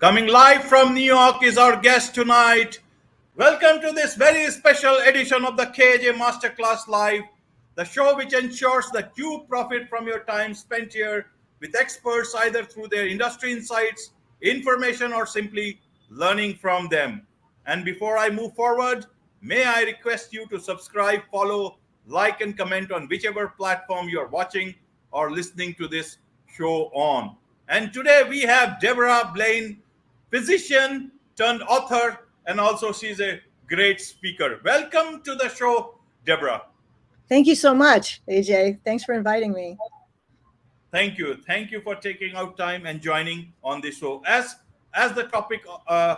Coming live from New York is our guest tonight. Welcome to this very special edition of the KJ Masterclass Live, the show which ensures that you profit from your time spent here with experts either through their industry insights, information, or simply learning from them. And before I move forward, may I request you to subscribe, follow, like, and comment on whichever platform you're watching or listening to this show on. And today we have Debra Blaine, physician turned author, and also she's a great speaker. Welcome to the show, Debra. Thank you so much, AJ. Thanks for inviting me. Thank you. Thank you for taking out time and joining on the show. As the topic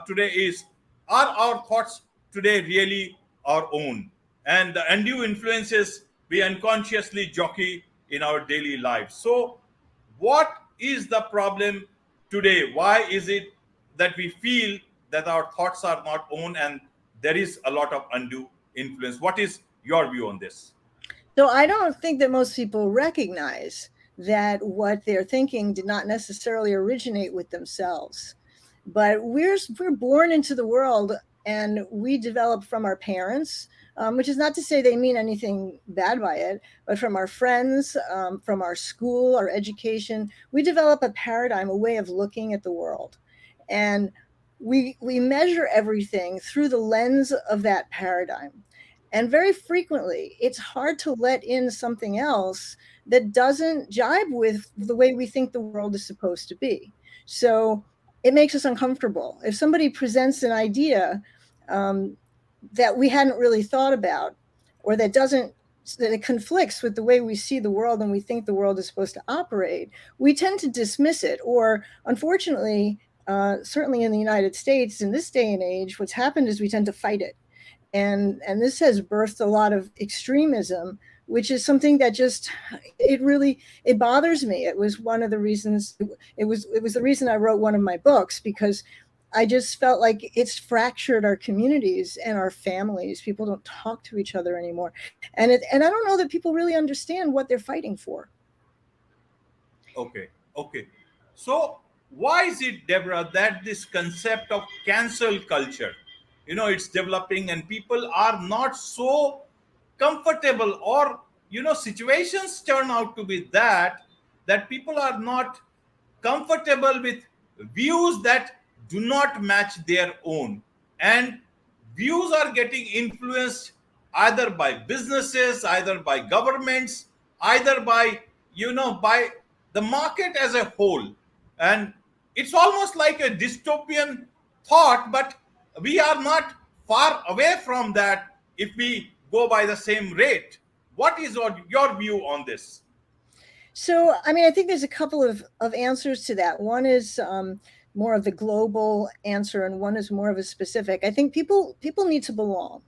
today is, are our thoughts today really our own? And the undue influences we unconsciously jockey in our daily lives. So, what is the problem today? Why is it that we feel that our thoughts are not own and there is a lot of undue influence? What is your view on this? So I don't think that most people recognize that what they're thinking did not necessarily originate with themselves. But we're born into the world and we develop from our parents, which is not to say they mean anything bad by it, but from our friends, from our school, our education, we develop a paradigm, a way of looking at the world. And we measure everything through the lens of that paradigm. And very frequently, it's hard to let in something else that doesn't jibe with the way we think the world is supposed to be. So it makes us uncomfortable. If somebody presents an idea that we hadn't really thought about, or that it conflicts with the way we see the world and we think the world is supposed to operate, we tend to dismiss it. Or unfortunately, certainly in the United States, in this day and age, what's happened is we tend to fight it. And this has birthed a lot of extremism, which is something that it bothers me. It was one of the reasons, it was the reason I wrote one of my books, because I just felt like it's fractured our communities and our families. People don't talk to each other anymore. And I don't know that people really understand what they're fighting for. Okay. So why is it, Deborah, that this concept of cancel culture, it's developing and people are not so comfortable, or situations turn out to be that people are not comfortable with views that do not match their own, and views are getting influenced either by businesses, either by governments, either by the market as a whole. And it's almost like a dystopian thought, but we are not far away from that if we go by the same rate. What is your view on this? So, I think there's a couple of answers to that. One is more of the global answer, and one is more of a specific. I think people need to belong.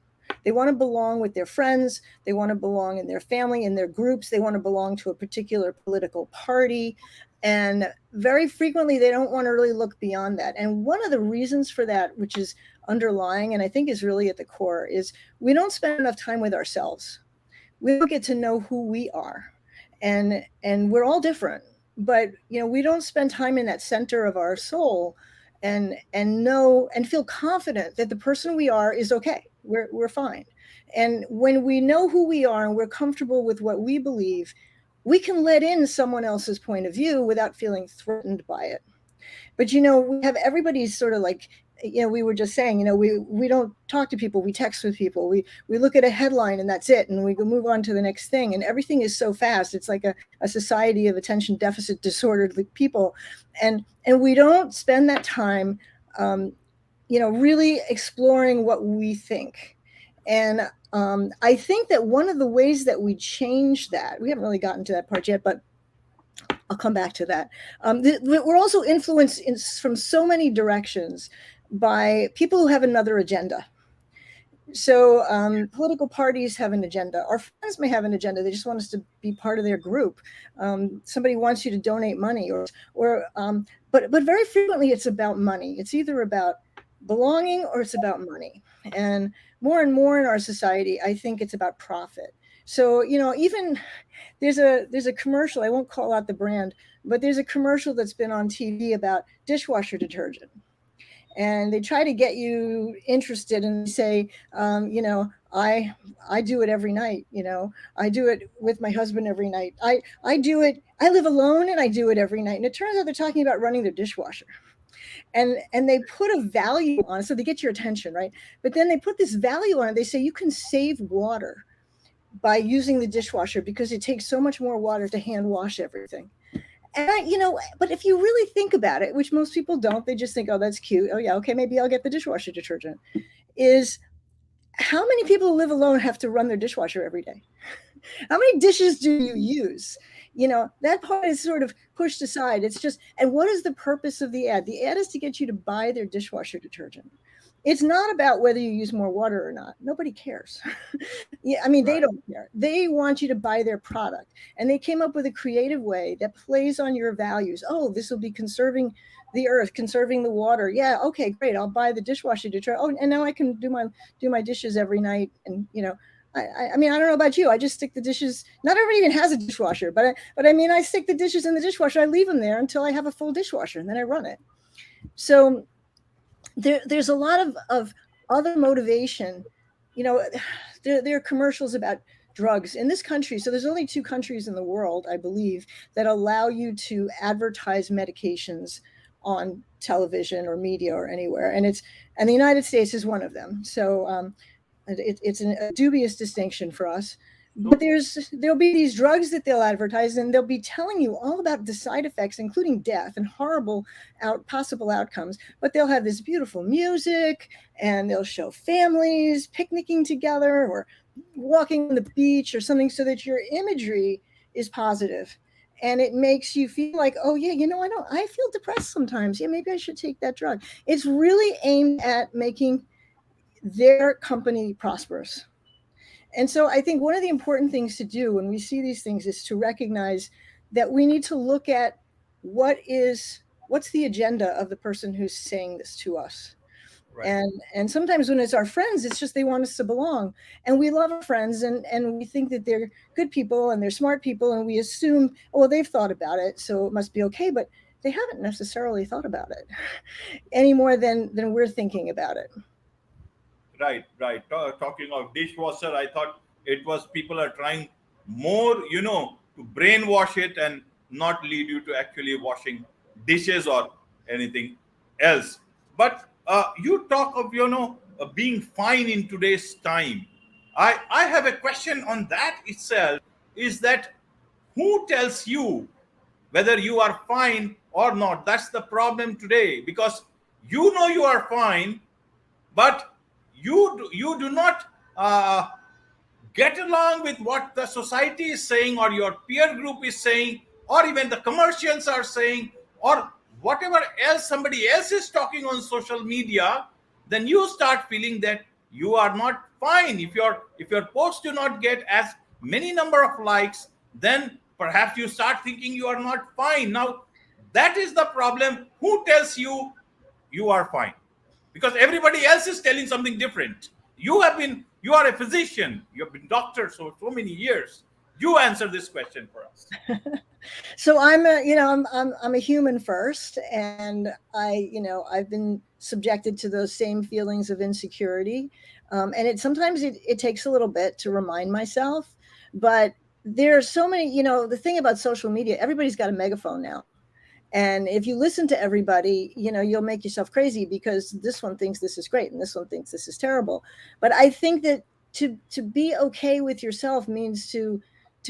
They want to belong with their friends. They want to belong in their family, in their groups. They want to belong to a particular political party. And very frequently, they don't want to really look beyond that. And one of the reasons for that, which is underlying, and I think is really at the core, is we don't spend enough time with ourselves. We don't get to know who we are. And we're all different, but we don't spend time in that center of our soul and know and feel confident that the person we are is okay. We're fine. And when we know who we are and we're comfortable with what we believe, we can let in someone else's point of view without feeling threatened by it. But we have everybody's sort of like, we were just saying, we don't talk to people, we text with people, we look at a headline and that's it, and we go move on to the next thing, and everything is so fast. It's like a society of attention deficit disordered people, and we don't spend that time really exploring what we think. And I think that one of the ways that we change that, we haven't really gotten to that part yet, but I'll come back to that. We're also influenced from so many directions by people who have another agenda. So political parties have an agenda. Our friends may have an agenda. They just want us to be part of their group. Somebody wants you to donate money, but very frequently it's about money. It's either about belonging or it's about money. And more in our society, I think it's about profit. So, even there's a commercial, I won't call out the brand, but there's a commercial that's been on TV about dishwasher detergent. and they try to get you interested, and they say, I do it every night. I do it with my husband every night. I do it. I live alone, and I do it every night. And it turns out they're talking about running their dishwasher, and they put a value on it, so they get your attention, right? But then they put this value on it. They say you can save water by using the dishwasher because it takes so much more water to hand wash everything. And but if you really think about it, which most people don't, they just think, oh, that's cute. Oh, yeah, okay, maybe I'll get the dishwasher detergent. Is how many people who live alone have to run their dishwasher every day? How many dishes do you use? That part is sort of pushed aside. It's just, and what is the purpose of the ad? The ad is to get you to buy their dishwasher detergent. It's not about whether you use more water or not. Nobody cares. Yeah, I mean, they Right. don't care. They want you to buy their product. And they came up with a creative way that plays on your values. Oh, this will be conserving the earth, conserving the water. Yeah, okay, great. I'll buy the dishwasher detergent. Oh, and now I can do my dishes every night. And I mean, I don't know about you. I just stick the dishes. Not everybody even has a dishwasher, but I mean, I stick the dishes in the dishwasher. I leave them there until I have a full dishwasher, and then I run it. So there's a lot of other motivation. You know, there are commercials about drugs in this country. So there's only two countries in the world, I believe, that allow you to advertise medications on television or media or anywhere, and the United States is one of them. So it's a dubious distinction for us. But So there'll be these drugs that they'll advertise, and they'll be telling you all about the side effects, including death and horrible possible outcomes. But they'll have this beautiful music, and they'll show families picnicking together or walking on the beach or something, so that your imagery is positive, and it makes you feel like, oh yeah, I feel depressed sometimes. Yeah, maybe I should take that drug. It's really aimed at making their company prosperous. And so I think one of the important things to do when we see these things is to recognize that we need to look at what's the agenda of the person who's saying this to us. right. And sometimes when it's our friends, it's just they want us to belong. And we love our friends, and we think that they're good people and they're smart people, and we assume, oh, well, they've thought about it, so it must be okay. But they haven't necessarily thought about it any more than we're thinking about it. Right, right. Talking of dishwasher, I thought it was people are trying more, to brainwash it and not lead you to actually washing dishes or anything else. But you talk of, being fine in today's time. I have a question on that itself. Is that who tells you whether you are fine or not? That's the problem today, because you know you are fine, but you do not get along with what the society is saying, or your peer group is saying, or even the commercials are saying, or whatever else somebody else is talking on social media. Then you start feeling that you are not fine. If your posts do not get as many number of likes, then perhaps you start thinking you are not fine. Now that is the problem. Who tells you you are fine? Because everybody else is telling something different. You are a physician, you have been doctor so many years. You answer this question for us. So I'm a human first, and I've been subjected to those same feelings of insecurity, and it takes a little bit to remind myself. But there are so many. The thing about social media, everybody's got a megaphone now. And if you listen to everybody, you'll make yourself crazy, because this one thinks this is great and this one thinks this is terrible. But I think that to be okay with yourself means to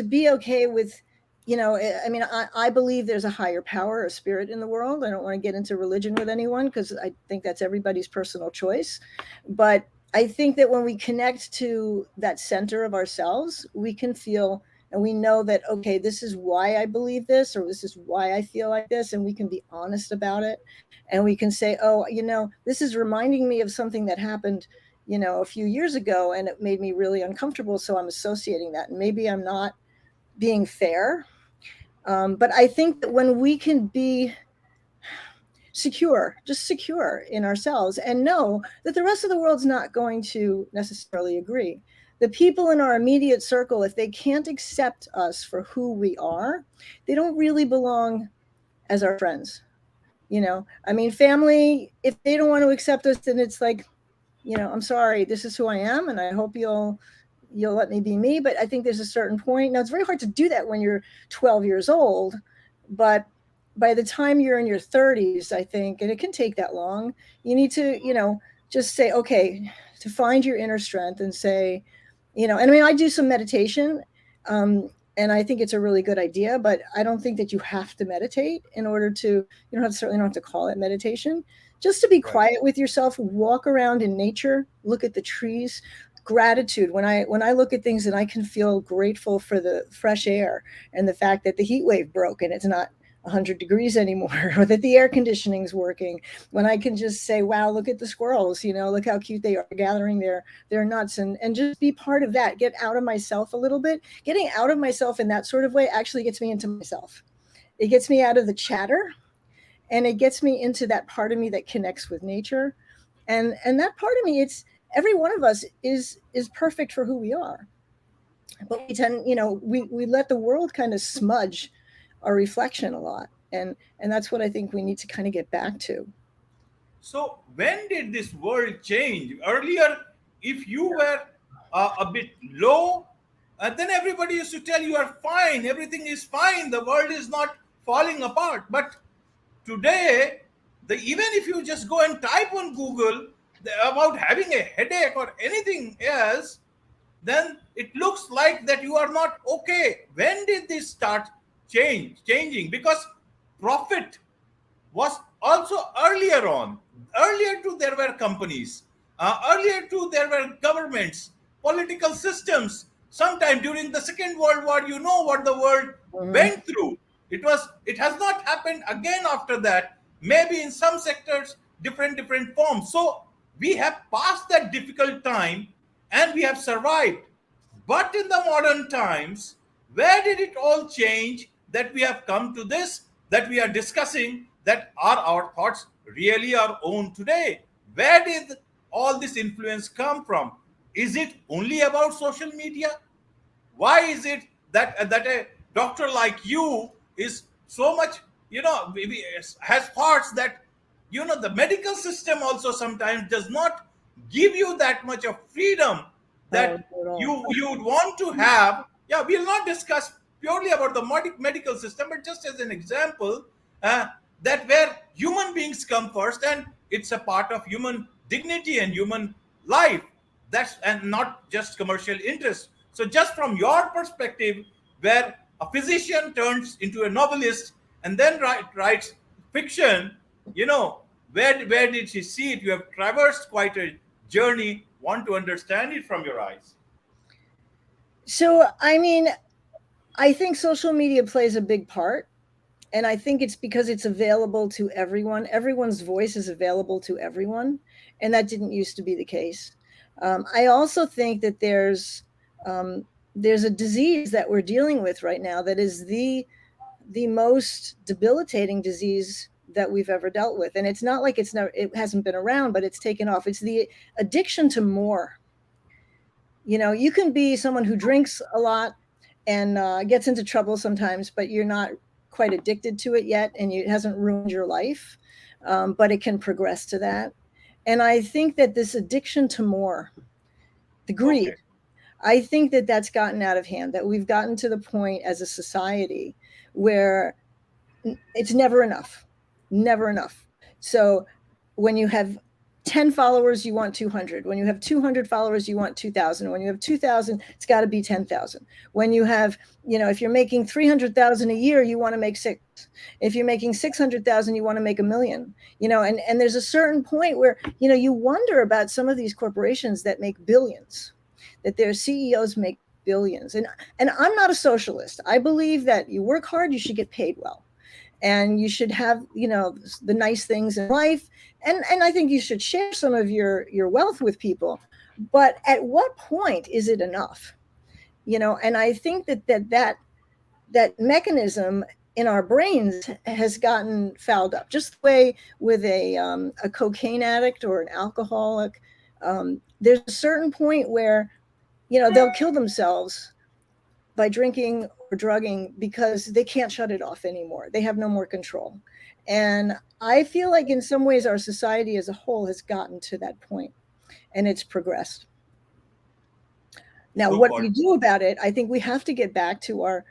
be okay with, I mean, I believe there's a higher power, a spirit in the world. I don't want to get into religion with anyone, because I think that's everybody's personal choice. But I think that when we connect to that center of ourselves, we can feel, and we know that, okay, this is why I believe this, or this is why I feel like this, and we can be honest about it. And we can say, oh, this is reminding me of something that happened, a few years ago, and it made me really uncomfortable, so I'm associating that, and maybe I'm not being fair. But I think that when we can be just secure in ourselves, and know that the rest of the world's not going to necessarily agree. The people in our immediate circle, if they can't accept us for who we are, they don't really belong as our friends. I mean, family, if they don't want to accept us, then it's like, I'm sorry, this is who I am, and I hope you'll let me be me. But I think there's a certain point. Now, it's very hard to do that when you're 12 years old, but by the time you're in your 30s, I think, and it can take that long, you need to, just say, okay, to find your inner strength and say, and I mean, I do some meditation, and I think it's a really good idea, but I don't think that you have to meditate in order to, certainly don't have to call it meditation. Just to be Right. quiet with yourself, walk around in nature, look at the trees. Gratitude, when I look at things and I can feel grateful for the fresh air and the fact that the heat wave broke and it's not 100 degrees anymore, or that the air conditioning is working, when I can just say, wow, look at the squirrels, look how cute they are gathering their nuts, and just be part of that, get out of myself a little bit. Getting out of myself in that sort of way actually gets me into myself. It gets me out of the chatter, and it gets me into that part of me that connects with nature. And that part of me, it's every one of us is perfect for who we are, but we tend, we let the world kind of smudge our reflection a lot, and that's what I think we need to kind of get back to. So when did this world change? Earlier, if you were a bit low, then everybody used to tell you are fine, everything is fine, the world is not falling apart. But today, even if you just go and type on Google about having a headache or anything else, then it looks like that you are not okay. When did this start changing? Because profit was also earlier on. Earlier too, there were companies. Earlier too, there were governments, political systems. Sometime during the Second World War, you know what the world Mhm. went through. It has not happened again after that. Maybe in some sectors, different forms. So we have passed that difficult time and we have survived. But in the modern times, where did it all change that we have come to this, that we are discussing, that are our thoughts really our own today? Where did all this influence come from? Is it only about social media? Why is it that a doctor like you is so much, has thoughts that, the medical system also sometimes does not give you that much of freedom Oh, that not at all. you would want to have. Yeah, we'll not discuss purely about the medical system, but just as an example, uh, that where human beings come first, and it's a part of human dignity and human life, that's and not just commercial interest. So just from your perspective, where a physician turns into a novelist and then writes fiction, where did she see it? You have traversed quite a journey. Want to understand it from your eyes. So, I mean, I think social media plays a big part. And I think it's because it's available to everyone. Everyone's voice is available to everyone. And that didn't used to be the case. I also think that there's a disease that we're dealing with right now that is the most debilitating disease that we've ever dealt with. And it's not like it hasn't been around, but it's taken off. It's the addiction to more. You can be someone who drinks a lot and gets into trouble sometimes, but you're not quite addicted to it yet, and it hasn't ruined your life, but it can progress to that. And I think that this addiction to more, the greed, Okay. I think that that's gotten out of hand, that we've gotten to the point as a society where it's never enough, never enough. So when you have 10 followers, you want 200. When you have 200 followers, you want 2,000. When you have 2,000, it's got to be 10,000. When you have, if you're making 300,000 a year, you want to make six. If you're making 600,000, you want to make a million. And there's a certain point where, you wonder about some of these corporations that make billions, that their CEOs make billions. And I'm not a socialist. I believe that you work hard, you should get paid well, and you should have, the nice things in life, and I think you should share some of your wealth with people. But at what point is it enough? And I think that mechanism in our brains has gotten fouled up, just the way with a cocaine addict or an alcoholic. There's a certain point where, they'll kill themselves by drinking or drugging because they can't shut it off anymore. They have no more control. And I feel like in some ways our society as a whole has gotten to that point and it's progressed. Now, So what do called. you do about it? I think we have to get back to our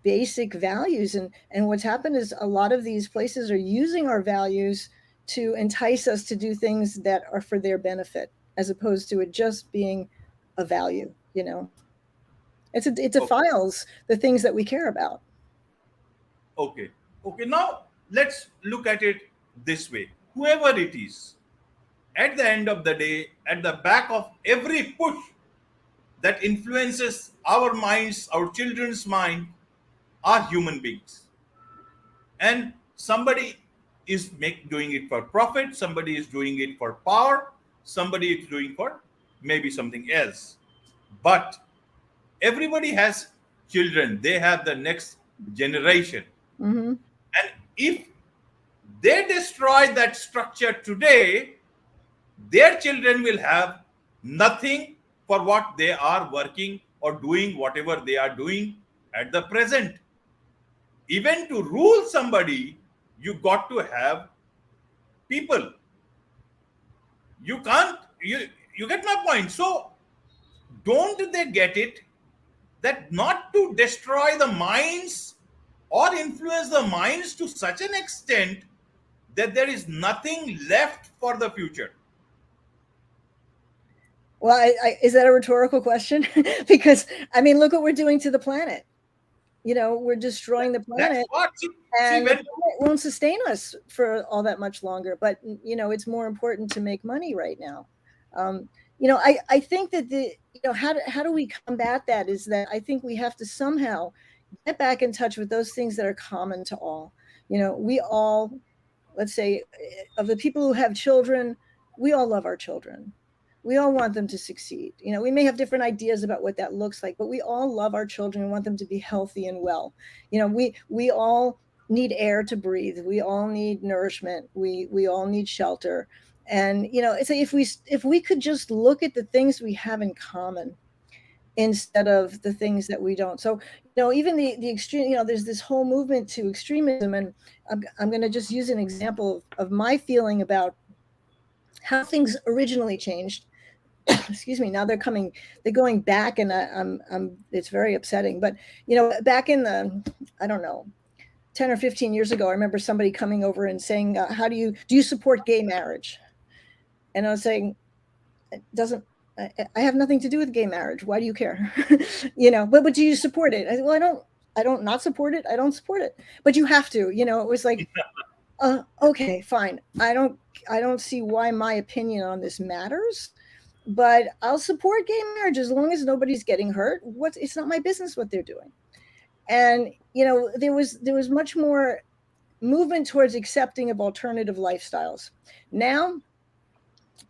basic values. And what's happened is a lot of these places are using our values to entice us to do things that are for their benefit, as opposed to it just being a value, you know. It Okay. defiles the things that we care about. Okay. Okay. Now let's look at it this way. Whoever it is, at the end of the day, at the back of every push that influences our minds, our children's mind, are human beings. And somebody is doing it for profit, somebody is doing it for power, somebody is doing for maybe something else. But everybody has children, they have the next generation. Mm-hmm. And if they destroy that structure today, their children will have nothing for what they are working or doing, whatever they are doing at the present. Even to rule somebody, you got to have people. You can't, you get my point. So don't they get it that not to destroy the minds or influence the minds to such an extent that there is nothing left for the future? Well, is that a rhetorical question? Because I mean, look what we're doing to the planet. You know, we're destroying the That's planet, what. See and the when. planet won't sustain us for all that much longer. But you know, it's more important to make money right now. You know, I think that how do we combat that? Is that I think we have to somehow get back in touch with those things that are common to all. You know, we all, let's say, of the people who have children, we all love our children. We all want them to succeed. You know, we may have different ideas about what that looks like, but we all love our children and want them to be healthy and well. You know, we all need air to breathe. We all need nourishment. We all need shelter. And you know, it's like if we could just look at the things we have in common instead of the things that we don't. So, you know, even the extreme, you know, there's this whole movement to extremism. And I'm going to just use an example of my feeling about how things originally changed. Excuse me. Now they're going back, and it's very upsetting. But you know, back in the, I don't know, 10 or 15 years ago, I remember somebody coming over and saying, "How do you support gay marriage?" And I was saying, "It doesn't. I have nothing to do with gay marriage. Why do you care?" You know, but do you support it? I said, well, I don't not support it. I don't support it. But you have to. You know, it was like, okay, fine. I don't see why my opinion on this matters, but I'll support gay marriage as long as nobody's getting hurt. It's not my business what they're doing. And you know, there was much more movement towards accepting of alternative lifestyles. Now,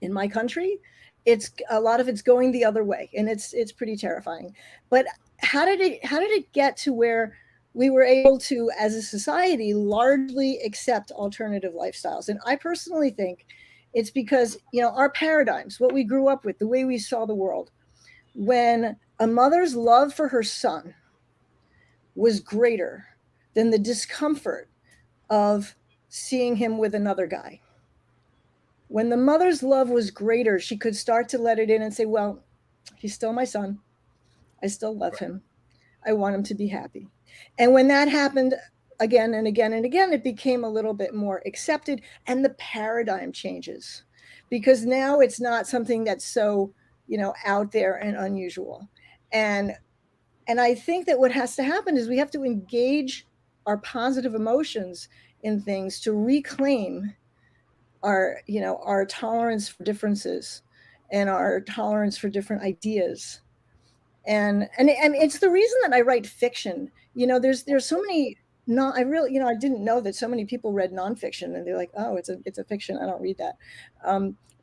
in my country, it's a lot of it's going the other way, and it's pretty terrifying. But how did it get to where we were able to, as a society, largely accept alternative lifestyles? And I personally think it's because, you know, our paradigms, what we grew up with, the way we saw the world, when a mother's love for her son was greater than the discomfort of seeing him with another guy. When the mother's love was greater, she could start to let it in and say, well, he's still my son. I still love Right. him. I want him to be happy. And when that happened again and again and again, it became a little bit more accepted, and the paradigm changes because now it's not something that's so, you know, out there and unusual. And and I think that what has to happen is we have to engage our positive emotions in things to reclaim our, you know, our tolerance for differences and our tolerance for different ideas. And it's the reason that I write fiction. You know, there's so many, no, I really, you know, I didn't know that so many people read nonfiction, and they're like, oh, it's a fiction, I don't read that.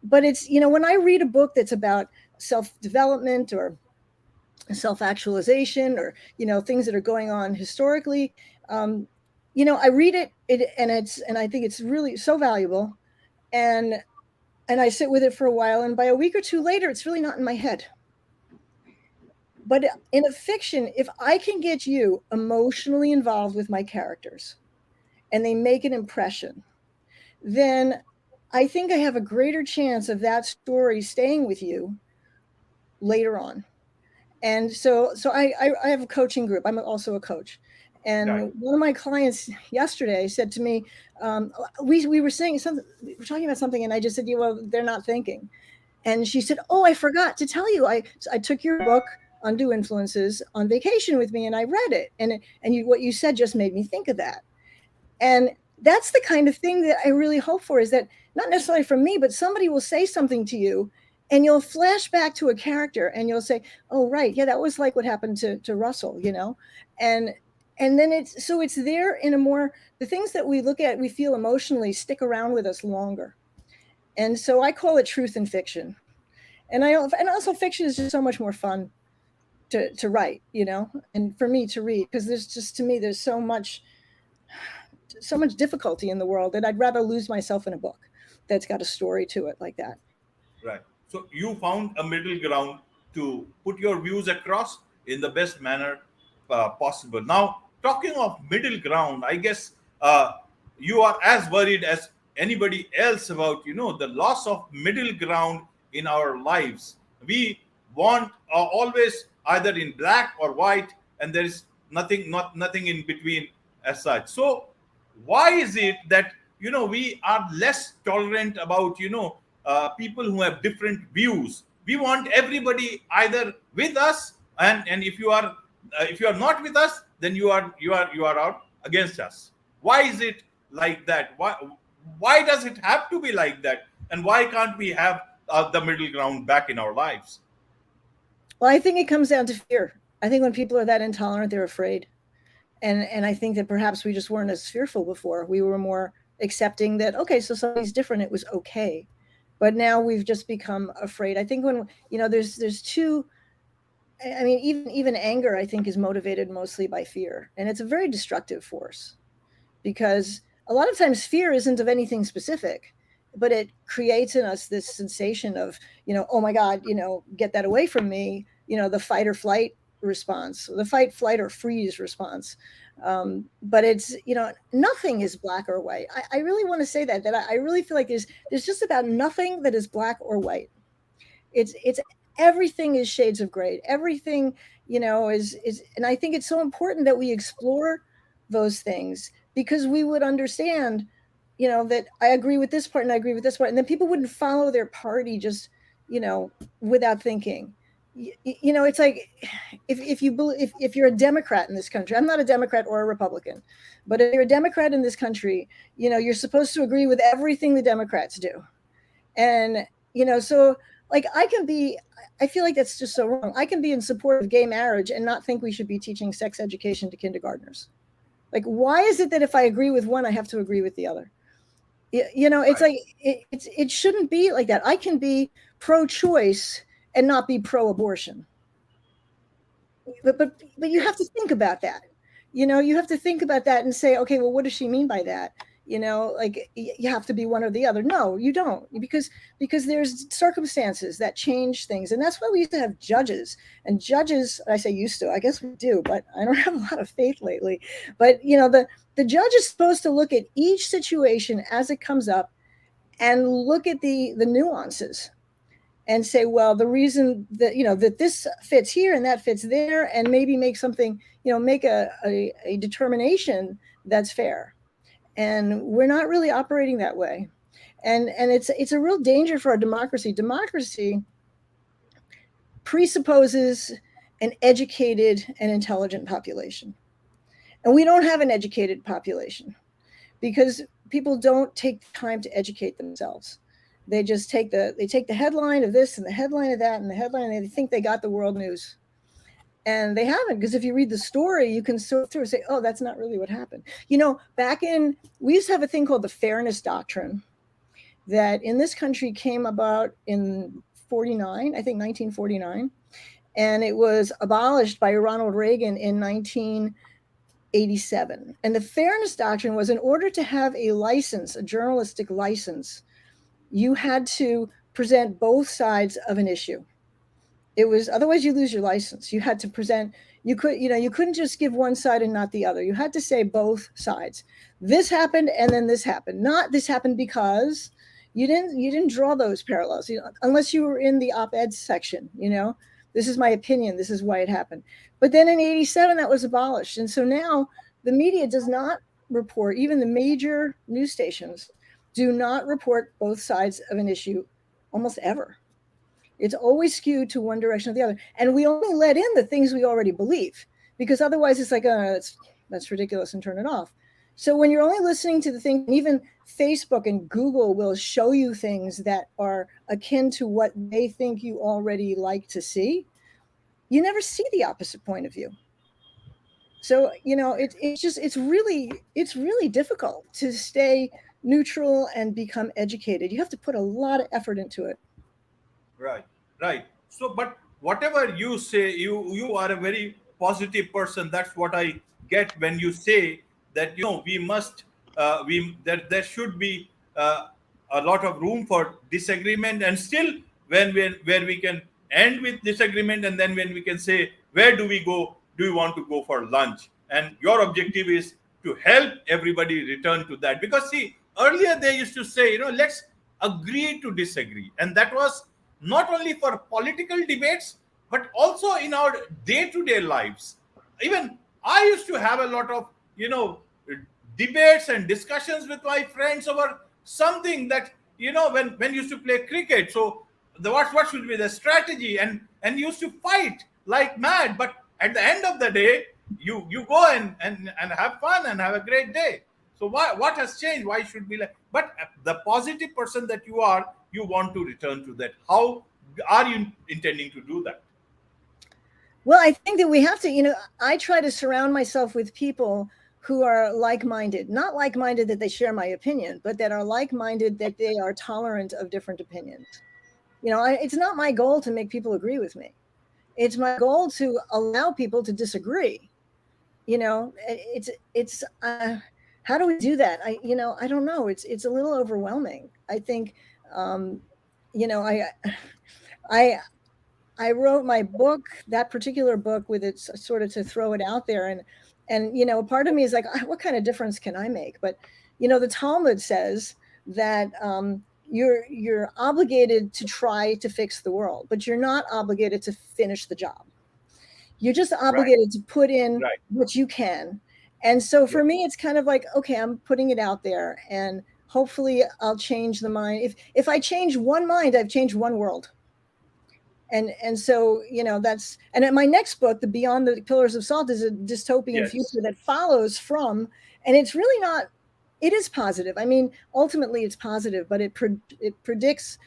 But it's, you know, when I read a book that's about self-development or self-actualization, or you know, things that are going on historically, um, you know, I read and I think it's really so valuable. And I sit with it for a while, and by a week or two later, it's really not in my head. But in a fiction, if I can get you emotionally involved with my characters and they make an impression, then I think I have a greater chance of that story staying with you later on. And so I have a coaching group. I'm also a coach. Right. And one of my clients yesterday said to me, we were saying something, we were talking about something, and I just said, "You well, they're not thinking." And she said, "Oh, I forgot to tell you. I took your book, Undue Influences, on vacation with me, and I read it. And what you said just made me think of that." And that's the kind of thing that I really hope for, is that not necessarily from me, but somebody will say something to you and you'll flash back to a character and you'll say, "Oh, right. Yeah, that was like what happened to Russell, you know?" And then it's there in a more, the things that we look at, we feel emotionally stick around with us longer. And so I call it truth in fiction. And also fiction is just so much more fun to write, you know, and for me to read, because there's just, to me, there's so much difficulty in the world that I'd rather lose myself in a book that's got a story to it like that. Right. So you found a middle ground to put your views across in the best manner possible. Now, talking of middle ground, I guess you are as worried as anybody else about, the loss of middle ground in our lives. We want always either in black or white, and there is nothing in between as such. So why is it that we are less tolerant about people who have different views? We want everybody either with us, and if you are not with us, then you are out against us. Why is it like that? Why does it have to be like that? And why can't we have the middle ground back in our lives? Well, I think it comes down to fear. I think when people are that intolerant, they're afraid. And I think that perhaps we just weren't as fearful before. We were more accepting that, okay, so somebody's different, it was okay. But now we've just become afraid. I think when, there's two, I mean, even anger, I think, is motivated mostly by fear. And it's a very destructive force, because a lot of times fear isn't of anything specific, but it creates in us this sensation of, oh my God, get that away from me, the fight or flight response, the fight, flight, or freeze response. But it's, nothing is black or white. I really want to say that I really feel like there's just about nothing that is black or white. It's everything is shades of gray. Everything, is, and I think it's so important that we explore those things, because we would understand, that I agree with this part and I agree with this part, and then people wouldn't follow their party just, without thinking. It's like, if you're a Democrat in this country, I'm not a Democrat or a Republican, but if you're a Democrat in this country, you're supposed to agree with everything the Democrats do. And, so, like, I feel like that's just so wrong. I can be in support of gay marriage and not think we should be teaching sex education to kindergartners. Like, why is it that if I agree with one, I have to agree with the other? It's Right. like, it shouldn't be like that. I can be pro-choice and not be pro-abortion. But you have to think about that. You have to think about that and say, okay, well, what does she mean by that? Like, you have to be one or the other. No, you don't, because there's circumstances that change things, and that's why we used to have judges. And judges, I say used to, I guess we do, but I don't have a lot of faith lately. But the judge is supposed to look at each situation as it comes up and look at the nuances and say, well, the reason that, that this fits here and that fits there, and maybe make something, make a determination that's fair. And we're not really operating that way. And it's a real danger for our democracy. Democracy presupposes an educated and intelligent population. And we don't have an educated population, because people don't take time to educate themselves. They just take the headline of this and the headline of that and the headline, and they think they got the world news. And they haven't, because if you read the story, you can sort through and say, oh, that's not really what happened. We used to have a thing called the Fairness Doctrine, that in this country came about in 49, I think 1949. And it was abolished by Ronald Reagan in 1987. And the Fairness Doctrine was, in order to have a license, a journalistic license, you had to present both sides of an issue. It was, otherwise you lose your license. You had to present, you couldn't just give one side and not the other. You had to say both sides. This happened and then this happened. Not this happened because you didn't draw those parallels, unless you were in the op-ed section. This is my opinion, this is why it happened. But then in 87 that was abolished. And so now the media does not report, even the major news stations do not report both sides of an issue almost ever. It's always skewed to one direction or the other. And we only let in the things we already believe, because otherwise it's like, that's ridiculous, and turn it off. So when you're only listening to the thing, even Facebook and Google will show you things that are akin to what they think you already like to see, you never see the opposite point of view. So, it's really difficult to stay neutral and become educated. You have to put a lot of effort into it. Right, right. So, but whatever you say, you are a very positive person. That's what I get when you say that we must we that there should be a lot of room for disagreement, and still where we can end with disagreement, and then when we can say, where do we go? Do we want to go for lunch? And your objective is to help everybody return to that, because see, earlier they used to say, let's agree to disagree, and that was not only for political debates but also in our day-to-day lives. Even I used to have a lot of debates and discussions with my friends over something that, when used to play cricket. So what should be the strategy, and used to fight like mad, but at the end of the day, you go and have fun and have a great day. So what has changed? Why should be like? But the positive person that you are, you want to return to that. How are you intending to do that? Well, I think that we have to, I try to surround myself with people who are like-minded, not like-minded that they share my opinion, but that are like-minded, that they are tolerant of different opinions. It's not my goal to make people agree with me. It's my goal to allow people to disagree. It's how do we do that? I don't know. It's a little overwhelming. I think, you know, I, I, I wrote my book, that particular book, with it sort of to throw it out there, and part of me is like, what kind of difference can I make? But the Talmud says that you're obligated to try to fix the world, but you're not obligated to finish the job. You're just Right, obligated to put in right. what you can. And so Yes, for me, it's kind of like, okay, I'm putting it out there, and hopefully I'll change the mind. If I change one mind, I've changed one world. And so that's, and in my next book, the Beyond the Pillars of Salt, is a dystopian yes, future that follows from, and it's really not, it is positive. I mean, ultimately it's positive, but it predicts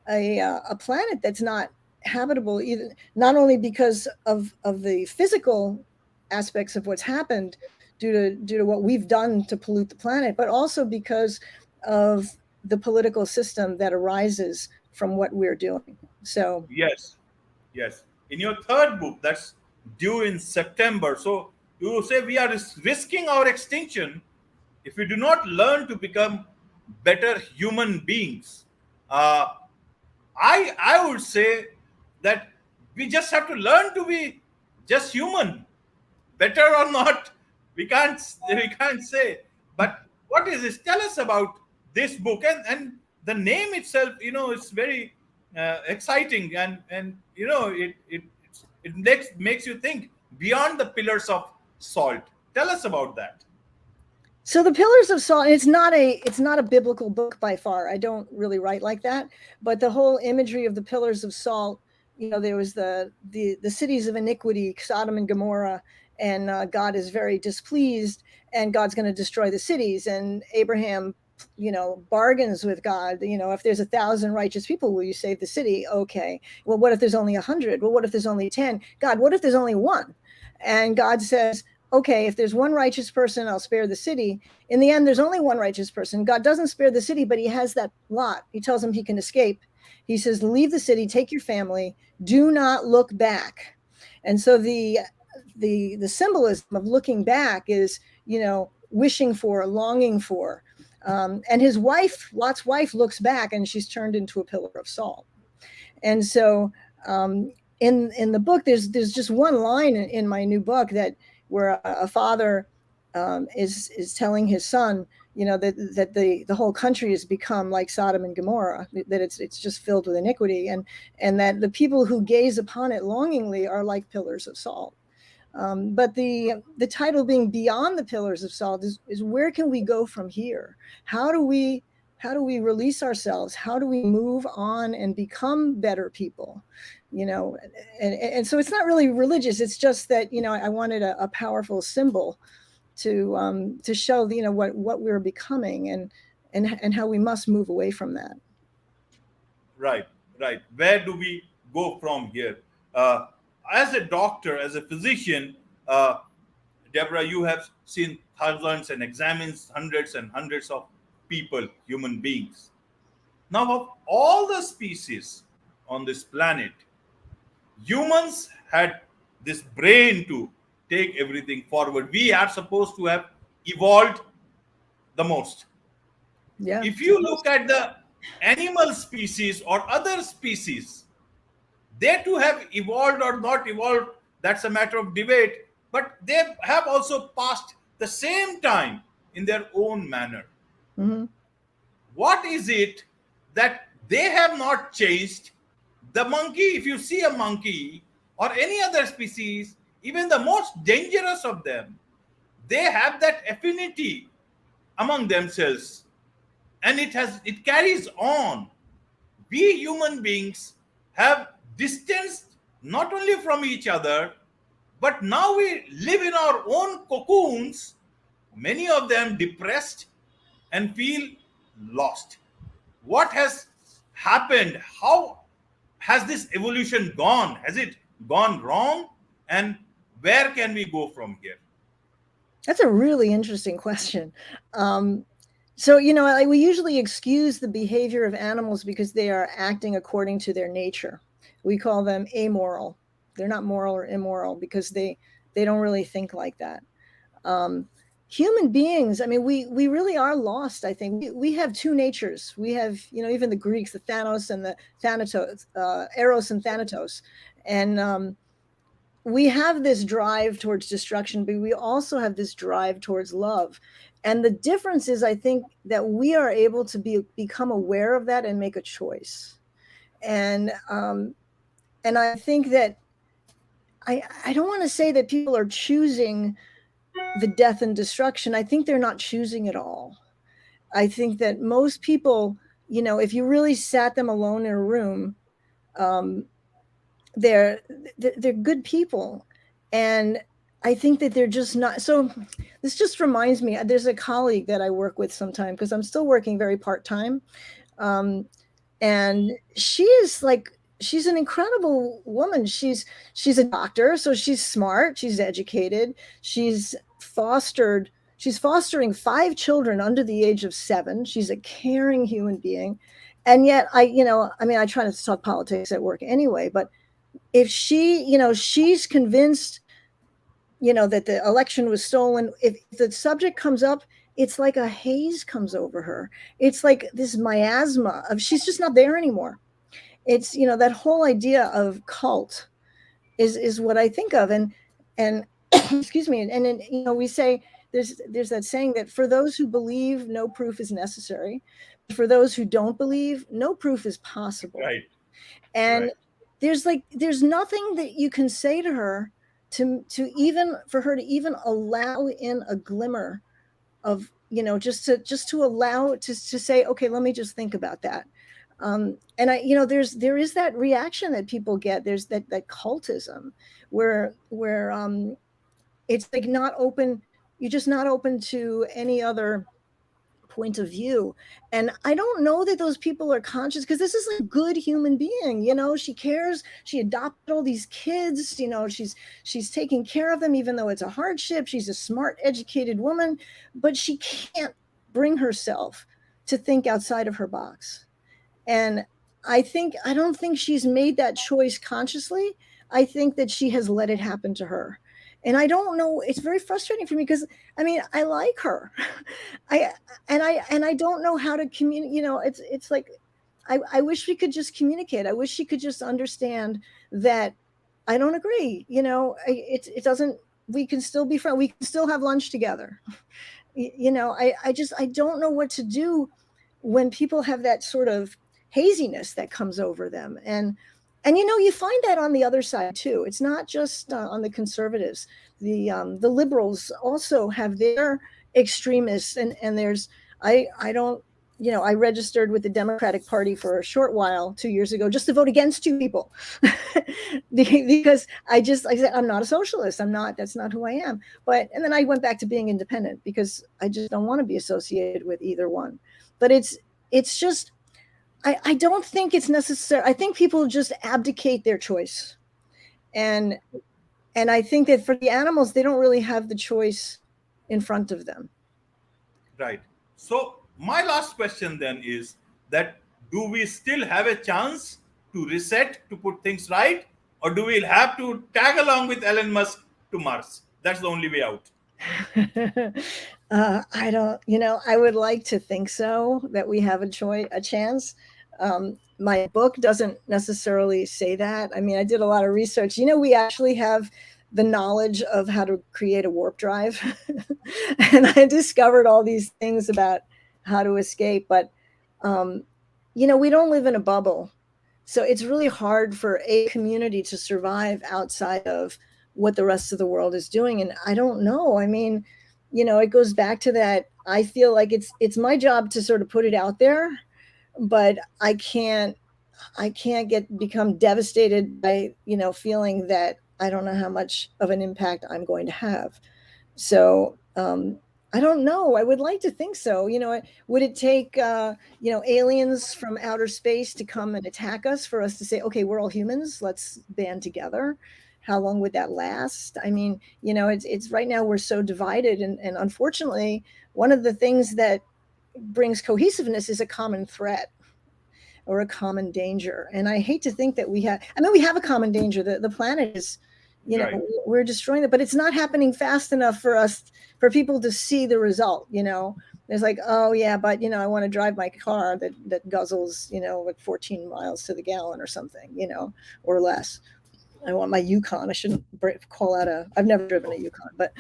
a planet that's not habitable, either, not only because of the physical aspects of what's happened due to what we've done to pollute the planet, but also because of the political system that arises from what we're doing. So yes, yes. In your third book, that's due in September. So you say we are risking our extinction if we do not learn to become better human beings. Uh, I would say that we just have to learn to be just human. Better or not, we can't say. But what is this? Tell us about this book, and the name itself. It's very exciting, and it makes you think beyond the pillars of salt. Tell us about that. So the Pillars of Salt, it's not a biblical book by far. I don't really write like that, but the whole imagery of the Pillars of Salt, there was the cities of iniquity, Sodom and Gomorrah, and God is very displeased, and God's going to destroy the cities, and Abraham bargains with God. If there's 1,000 righteous people, will you save the city? Okay. Well, what if there's only 100? Well, what if there's only 10? God, what if there's only one? And God says, okay, if there's one righteous person, I'll spare the city. In the end, there's only one righteous person. God doesn't spare the city, but he has that lot. He tells him he can escape. He says, leave the city, take your family, do not look back. And so the symbolism of looking back is, wishing for, longing for. And his wife, Lot's wife, looks back, and she's turned into a pillar of salt. And so in the book, there's just one line in my new book that where a father is telling his son, that the whole country has become like Sodom and Gomorrah, that it's just filled with iniquity, and that the people who gaze upon it longingly are like pillars of salt. But the title being Beyond the Pillars of Salt is where can we go from here? How do we how do we release ourselves? How do we move on and become better people? And so it's not really religious. It's just that I wanted a powerful symbol to show what we're becoming, and how we must move away from that. Right, right. Where do we go from here? Uh, as a doctor, as a physician, Deborah, you have seen thousands and examined hundreds and hundreds of people, human beings. Now, of all the species on this planet, humans had this brain to take everything forward. We are supposed to have evolved the most. Yeah. If you look at the animal species or other species, they too have evolved or not evolved, that's a matter of debate, but they have also passed the same time in their own manner. Hmm. What is it that they have not changed? The monkey, if you see a monkey or any other species, even the most dangerous of them, they have that affinity among themselves, and it carries on. We human beings have distanced not only from each other, but now we live in our own cocoons, many of them depressed and feel lost. What has happened? How has this evolution gone? Has it gone wrong? And where can we go from here? That's a really interesting question. Um, so we usually excuse the behavior of animals because they are acting according to their nature. We call them amoral. They're not moral or immoral because they don't really think like that. Um, Human beings, I mean, we really are lost. I think we have two natures. We have, even the Greeks, the Thanos and the Thanatos, Eros and Thanatos, and we have this drive towards destruction, but we also have this drive towards love. And the difference is, I think, that we are able to become aware of that and make a choice. And I think that I don't want to say that people are choosing the death and destruction. I think they're not choosing it all. I think that most people, if you really sat them alone in a room, um, they're they're good people, and I think that they're just not. So this just reminds me, there's a colleague that I work with sometime because I'm still working very part-time, um, and she's an incredible woman. She's a doctor, so she's smart, she's educated, fostered she's fostering 5 children under the age of 7. She's a caring human being. And yet I mean, I try not to talk politics at work anyway, but if she's convinced, that the election was stolen, if the subject comes up, it's like a haze comes over her. It's like this miasma of she's just not there anymore. It's that whole idea of cult is what I think of. And excuse me. And then we say there's that saying that for those who believe, no proof is necessary. For those who don't believe, no proof is possible. Right, And right, there's nothing that you can say to her to even for her to even allow in a glimmer of, just to allow to say, okay, let me just think about that. And there is that reaction that people get. There's that cultism where it's like not open. You're just not open to any other point of view. And I don't know that those people are conscious, because this is a good human being. She cares, she adopted all these kids, she's taking care of them even though it's a hardship. She's a smart, educated woman, but she can't bring herself to think outside of her box. And I don't think she's made that choice consciously. I think that she has let it happen to her. And I don't know, it's very frustrating for me because I mean, I like her. I and I don't know how to communicate, it's like I wish we could just communicate. I wish she could just understand that I don't agree. It doesn't. We can still be friends. We can still have lunch together. I don't know what to do when people have that sort of haziness that comes over them. And you find that on the other side too. It's not just on the conservatives. The liberals also have their extremists, and there's I don't I registered with the Democratic Party for a short while 2 years ago just to vote against two people because I said I'm not a socialist. I'm not. That's not who I am. And then I went back to being independent because I just don't want to be associated with either one. But it's just I don't think it's necessary. I think people just abdicate their choice, and I think that for the animals, they don't really have the choice in front of them. Right. So my last question then is that, do we still have a chance to reset, to put things right, or do we have to tag along with Elon Musk to Mars? That's the only way out. I don't, I would like to think so, that we have a chance. My book doesn't necessarily say that. I mean, I did a lot of research. We actually have the knowledge of how to create a warp drive. And I discovered all these things about how to escape. But, we don't live in a bubble. So it's really hard for a community to survive outside of what the rest of the world is doing. And I don't know. I mean, it goes back to that. I feel like it's my job to sort of put it out there, but I can't become devastated by, feeling that I don't know how much of an impact I'm going to have. So, I don't know. I would like to think so. Would it take, aliens from outer space to come and attack us for us to say, okay, we're all humans, let's band together? How long would that last? I mean, it's right now we're so divided. And unfortunately, one of the things that brings cohesiveness is a common threat or a common danger. And I hate to think that we have a common danger. The planet is, Right. we're destroying it, but it's not happening fast enough for people to see the result. There's like, oh yeah, but I want to drive my car that guzzles, like 14 miles to the gallon or something, or less. I want my Yukon. I shouldn't call out I've never driven a Yukon, but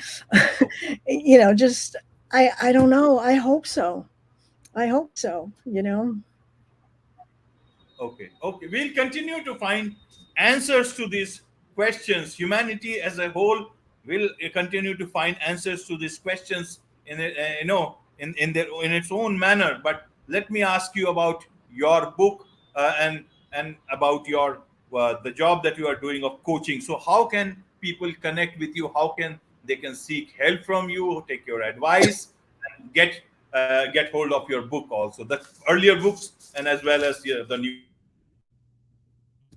just, I don't know. I hope so. Okay. Okay. We'll continue to find answers to these questions. Humanity as a whole will continue to find answers to these questions in it, in its own manner. But let me ask you about your book, and about your the job that you are doing of coaching. So how can people connect with you? How can they can seek help from you, take your advice, and get hold of your book also, the earlier books and as well as the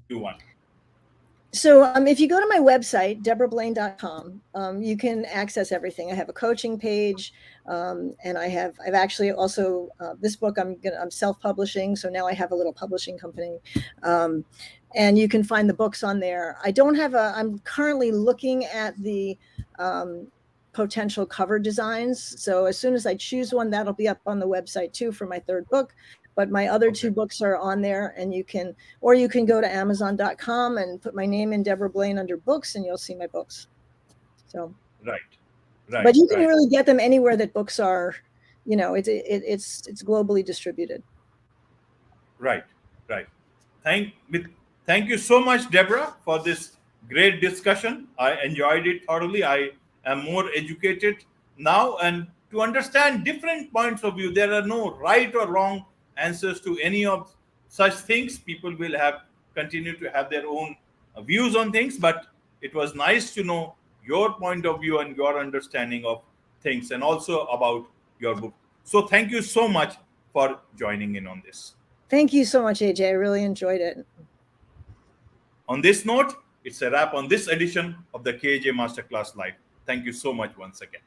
new one? So if you go to my website, debrablaine.com, you can access everything. I have a coaching page, and I've actually also this book I'm self-publishing, so now I have a little publishing company, and you can find the books on there. I'm currently looking at the potential cover designs. So as soon as I choose one, that'll be up on the website too for my third book. But my other two books are on there, and you can go to Amazon.com and put my name in Debra Blaine under books, and you'll see my books. So, Right. But you can really get them anywhere that books are. It's globally distributed. Right. Thank you so much, Deborah, for this great discussion. I enjoyed it thoroughly. I am more educated now, and to understand different points of view. There are no right or wrong answers to any of such things. People will have continue to have their own views on things, but it was nice to know your point of view and your understanding of things, and also about your book. So thank you so much for joining in on this. Thank you so much, AJ. I really enjoyed it. On this note, it's a wrap on this edition of the KJ Masterclass Live. Thank you so much once again.